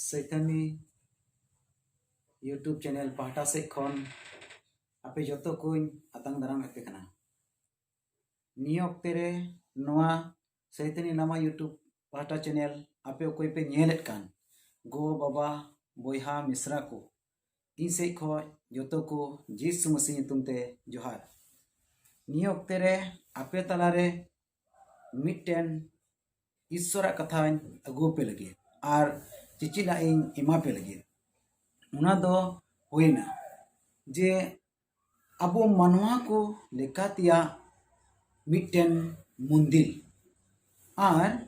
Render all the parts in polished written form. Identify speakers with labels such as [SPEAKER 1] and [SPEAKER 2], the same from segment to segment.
[SPEAKER 1] सैथानी YouTube channel पाहटा से खन आपे जतो कोई आतंग दाराम एपे कना नियो ऑक्ते रे नोआ सैथानी नामा यूट्यूब पाहटा चैनल आपे कोई पे नेलेट कान गो बाबा बोयहा मिश्रा को इन से खो जतो को जीसु मसीह तुमते जोहार नियो ऑक्ते रे आपे तलारे मिटेन ईश्वरा कथा अगु पे लगे और चिचिला इन इमा पे लगे उना दो होइना जे अबो मनवा को लेकातिया मिटेन मुंदिल और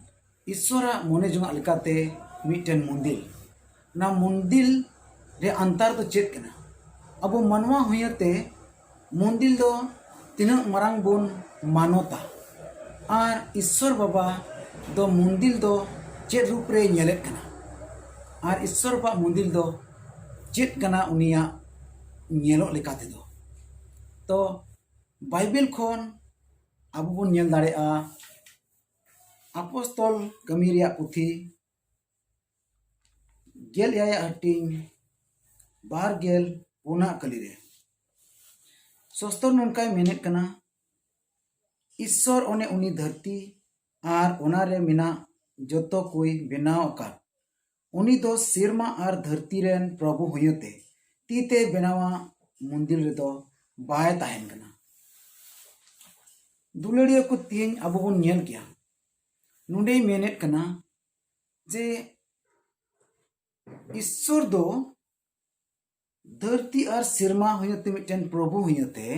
[SPEAKER 1] ईश्वरा मोने जुंगा लेकाते मिटेन मुंदिल ना मुंदिल रे अंतर तो चेक कना अबो मनवा हुयते मुंदिल दो तिना मरांग बोन मानोता और ईश्वर बाबा दो मुंदिल दो चेक रूप रे नेलेत कना और ईश्वर बा मुंदिल दो चेक कना उनिया नेलो लेकाते दो तो बाइबल खोन अबो बन नेल दाड़ेआ अपोस्तल कमी रिया पुथी गेल याया हटिंग बार गेल पुना कली रे सोस्तर ननकाय मेनेट कना ईश्वर ओने उनी धरती और ओनारे मिना जतो कोई बेनाव का उनी दो सिरमा और धरती रेन प्रभु हुयते तीते बेनावा मंदिर रे दो बाय ताहेन कना दुलड़िया को तीन अबो बन नेल किया नुंडे मेनेट कना जे ईश्वर दो धरती और सिरमा हुयते मिटेन प्रभु हुयते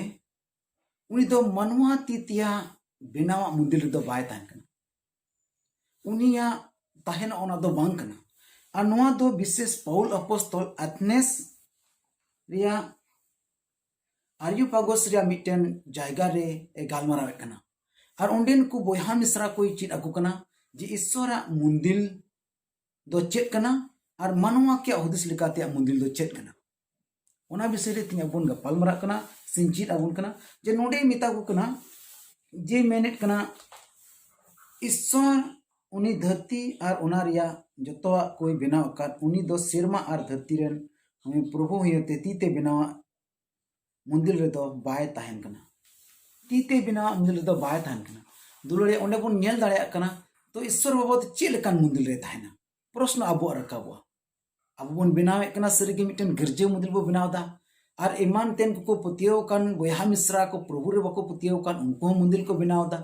[SPEAKER 1] उनी दो मनवा तीतिया बेनावा मंदिर रे दो बाय ताहेन कना उनिया ताहेन ओना दो बांग कना और नोआ दो विशेष पौल अपोस्तल एथेनेस रिया आर्योपागोस रिया मिटेन जायगा रे गालमाराव कना और ओंडेन को बोयहा मिश्रा कोई चीज अगु कना जे ईश्वरा मुंदिल दो चेक कना और मानवा के हुदिस लेकाते मुंदिल दो चेक कना ओना विषय रे तिना बोन गपाल मरा कना सिंचित अबुन कना जे नोडे मिता को कना जे मेनेट कना ईश्वर उनी धरती और ओना रिया जतवा कोई बेनाव कर उनी दो सिरमा और धरती रेन हमें प्रभु हुयते तीते बेनावा मंदिर रे दो बाय ताहेन कना तीते बेनावा मंदिर रे दो बाय ताहेन कना दुलड़े ओंडे बोन नेल दाड़ेया कना तो ईश्वर बाबा चे लेकान मंदिर रे ताहेना प्रश्न अबो रकाबवा अबो बोन बेनावे कना सरीगे मिटेन गिरजे मंदिर बो बेनावदा और ईमान तेन को पतियो कान बोयहा मिश्रा को प्रभु रे बको पतियो कान उनको मंदिर को बेनावदा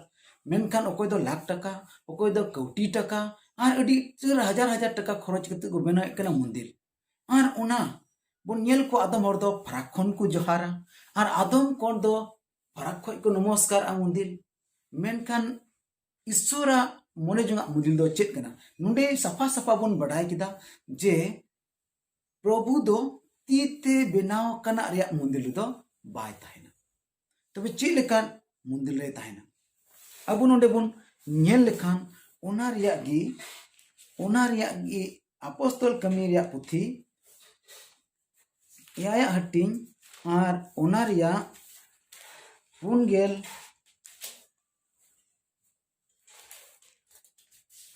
[SPEAKER 1] मेनखान अकोय दो लाख टका अकोय दो कोटी टका और अडी चर हजार हजार टका खरच करते को बनाए कना मंदिर और ओना बोन नेल को आदम हर दो फराक खन को जोहारा और आदम कोन दो फराक खय को नमस्कार आ मंदिर मेनखान ईश्वरा मोने जुंगा मंदिर दो चेक कना नुंडे सफा सफा बोन बडाय किदा जे प्रभु दो तीते बेनाव कना रिया मंदिर दो बाय ताहेना तबे चे लेकान मंदिर रे ताहेना अबो नोडे बोन नेल लेखान ओना रिया गी अपोस्तल कमी रिया पुथी याया हटिंग और ओना रिया पुनगेल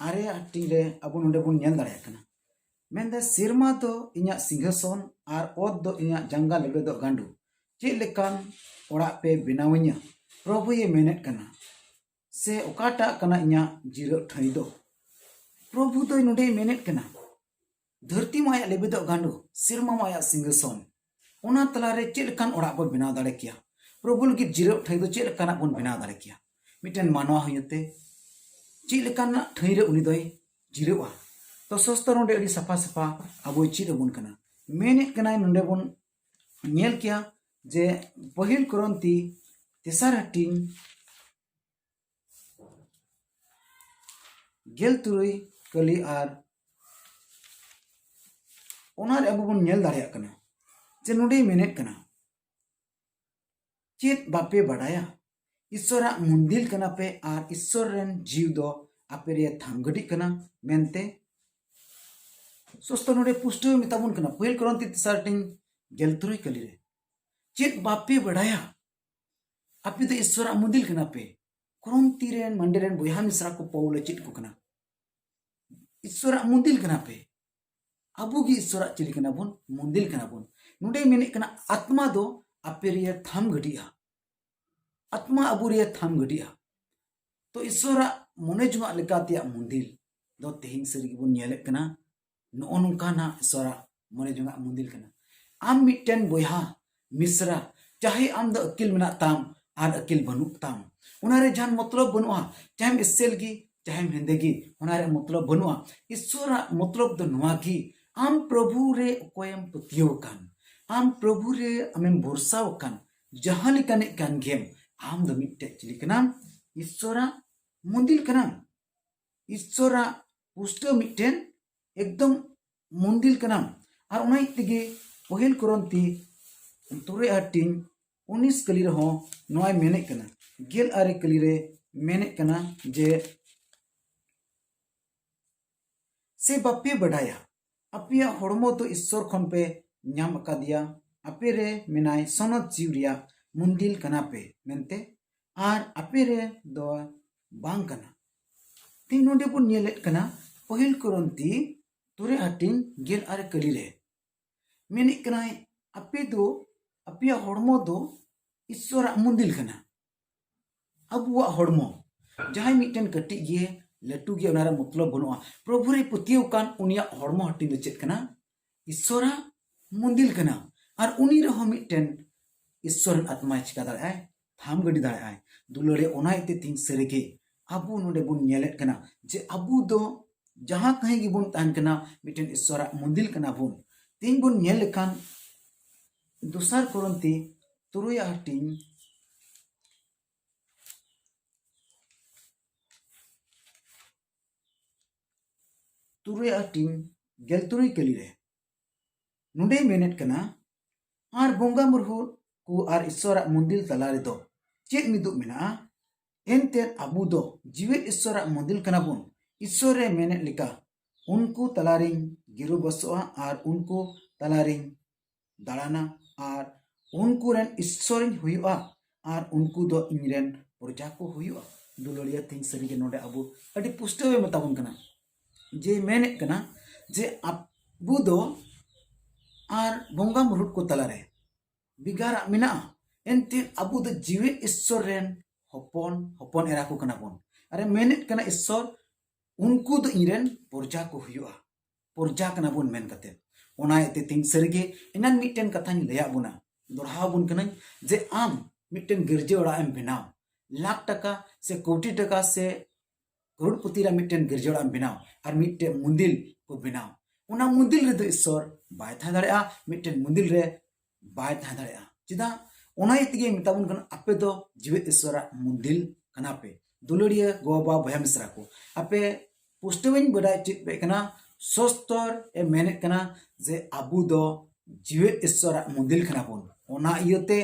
[SPEAKER 1] आरे हटिंग रे अबो नोडे बोन नेल दाड़ेया कना मेंदे सिरमा दो इnya सिंहासन और ओद दो इnya जंगा लेबे दो गांडू चे लेकान ओड़ा पे बेनावኛ प्रभु ये मेनेट कना से ओकाटा कना इnya जिरो ठाई दो प्रभु दो नुडे मेनेट कना धरती माया लेबे दो गांडू सिरमा माया सिंहासन ओना तलारे चे लेकान ओड़ा बो बेनाव दाड़े किया प्रभु लगी जिरो ठाई दो चे लेकान बोन बेनाव दाड़े किया मिटेन मानवा हुयते चे लेकान ठाई रे उनी दोय जिरोआ तो सस्तर नोडे अडी सफा सफा अबो चीज अबुन कना मेनेट कना नोडे बोन नेल किया जे पहिल करंती तेसार हटिंग गेल तुरुई कली और ओनार अबो बोन नेल दाड़ेया कना जे नोडे मेनेट कना चेत बापे बडाया ईश्वरा मंदिर कना पे और ईश्वर रेन जीव दो आपे रे थांगडी कना मेनते सोस्तो नोडे पुष्टो मिताबुन कना पहिल करंती तेसार हटिंग गेल तुरुई कली रे चेत बापे बडाया आपे तो ईश्वरा मंदिर कना पे करंती रेन मंडे रेन बोयहा मिश्रा को पौल चेत को कना ईश्वर मंदिर कना पे अबू गी ईश्वर चिली कना बुन मंदिर कना बुन नुडे मेने कना आत्मा दो आपे रे थाम गडिया आत्मा अबू रे थाम गडिया तो ईश्वर मने जुआ लेकातिया मंदिर दो तेहिं सरी बुन नेले कना नो नोंकाना ईश्वर मने जुआ मंदिर कना आम मिटेन बोया मिश्रा चाहे आम द अकिल मेना ताम आर अकिल बनुक ताम उनारे जान मतलब बनुआ चाहे इसेल की चाहे हेंदेगी उनारे मतलब बनुआ ईश्वर मतलब दो नुआ की आम प्रभु रे कोयम पतियो कान आम प्रभु रे आमें भरोसा कान जहां लिकाने कान गेम आम द मिटे चिली कनाम ईश्वर मंदिर कनाम ईश्वर पुष्ट मिटेन एकदम मंदिर कनाम और उनाई तेगे पहिल करंती तुरे आटिन 19 कली रहो नोय मेने कना गेल आरे कली रे मेने कना जे से बापे बढ़ाया अपिया हड़मो तो ईश्वर खन पे नाम अकादिया आपे रे मेनाय सनद जीवरिया मंदिर कना पे मेनते आर आपे रे दो बांग कना तीन नोडे पुन नेलेट कना पहिल करंती तुरे आटिन गेल आरे कली रे मेने कना आपे दो अपिया हड़मो दो ईश्वर मंदिर कना अबुआ हड़मो जहां मिटन कटी गे लटू गे उनारा मतलब बनुआ प्रभु रे पतियो कान उनिया हड़मो हटिन दो चेत कना ईश्वर मंदिर कना और उनी रे मिटन ईश्वर आत्मा चिका दाय थाम गडी दाय दुलरे ओनाइते तीन सरेगे अबु नोडे बुन नेलेट कना जे अबु दो जहां कहीं गे बुन तान कना मिटन ईश्वर मंदिर कना बुन तीन बुन नेल लेखान दोसार करंती तुरुया हटिन तुरुया हटिन गेल तुरुई कली रे नुडे मेनेट कना आर बोंगा मुरहु को आर ईश्वर मंदिर तला रे दो चेक मिदु मेना एनते अबू दो जीवे ईश्वर मंदिर कना बुन ईश्वर रे मेनेट लिका उनको तलारिंग गिरु बसोआ आर उनको तलारिंग दाड़ाना आर उनको रेन ईश्वर हुआ आर उनको दो इनरेन प्रजा को हुआ दुलड़िया थिंग सरी के नोडे अबू अडी पुष्टवे मताबन कना जे मेने कना जे अबू दो आर बोंगा मुरुट को तलारे बिगारा मिना एनते अबू दो जीवे ईश्वर रेन हपन हपन एरा को कना बोन अरे मेने कना ईश्वर उनको दो इनरेन प्रजा को हुआ प्रजा कना बोन मेन कते ओनायते थिंग सरीगे इनान मिटेन कथानी लया बुना दोड़हा बुन कना जे आम मिटेन गिरजे ओड़ा एम बनाव लाख टका से कोटी टका से करोड़पति रा मिटेन गिरजे ओड़ा एम बनाव और मिटे मंदिर को बनाव ओना मंदिर रे दो ईश्वर बाय था दाड़ेया मिटेन मंदिर रे बाय था दाड़ेया चिदा ओनायते मिताबुन कना आपे दो जीवित ईश्वर मंदिर कना पे दुलड़िया गोबा भया मिश्रा को आपे पुष्टवेन बड़ा चित पे कना सोस्तर ए मेने कना जे अबू दो जीवित ईश्वर मंदिर कना बोन ओना इयते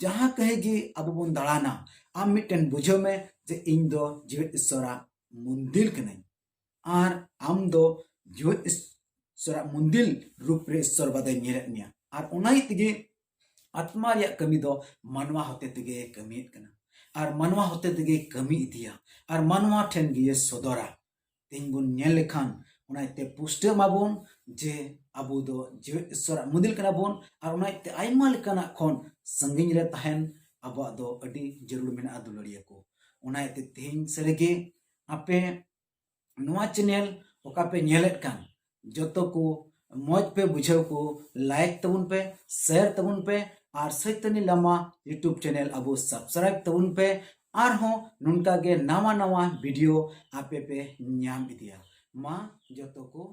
[SPEAKER 1] जहां कहेगी अबू बोन दाड़ाना आम मिटेन बुझो में जे इन दो जीवित ईश्वर मंदिर कना आर आम दो जीवित ईश्वर मंदिर रूप रे ईश्वर बादे नेरे निया आर ओनाई तिगे आत्मा रे कमी दो मानवा होते तिगे कमी कना आर मानवा होते तिगे कमी इदिया आर मानवा ठेन गे सदरा तीन बुन नेल लेखान उनाइते पुष्टे माबोन जे अबू दो जीवित ईश्वर मंदिर कना बोन और उनाइते आइमा लेकाना खन संगिन रे तहन अबा दो अडी जरूर मेना दुलड़िया को उनाइते तेहिं सरेगे आपे नोआ चैनल ओका पे नेलेट कान जतो को मौज पे बुझाव को लाइक तबुन पे शेयर तबुन पे और सैतनी लामा यूट्यूब चैनल अबो सब्सक्राइब तबुन पे और हो नुनका गे नवा नवा वीडियो आपे पे न्याम इदिया मा जतो को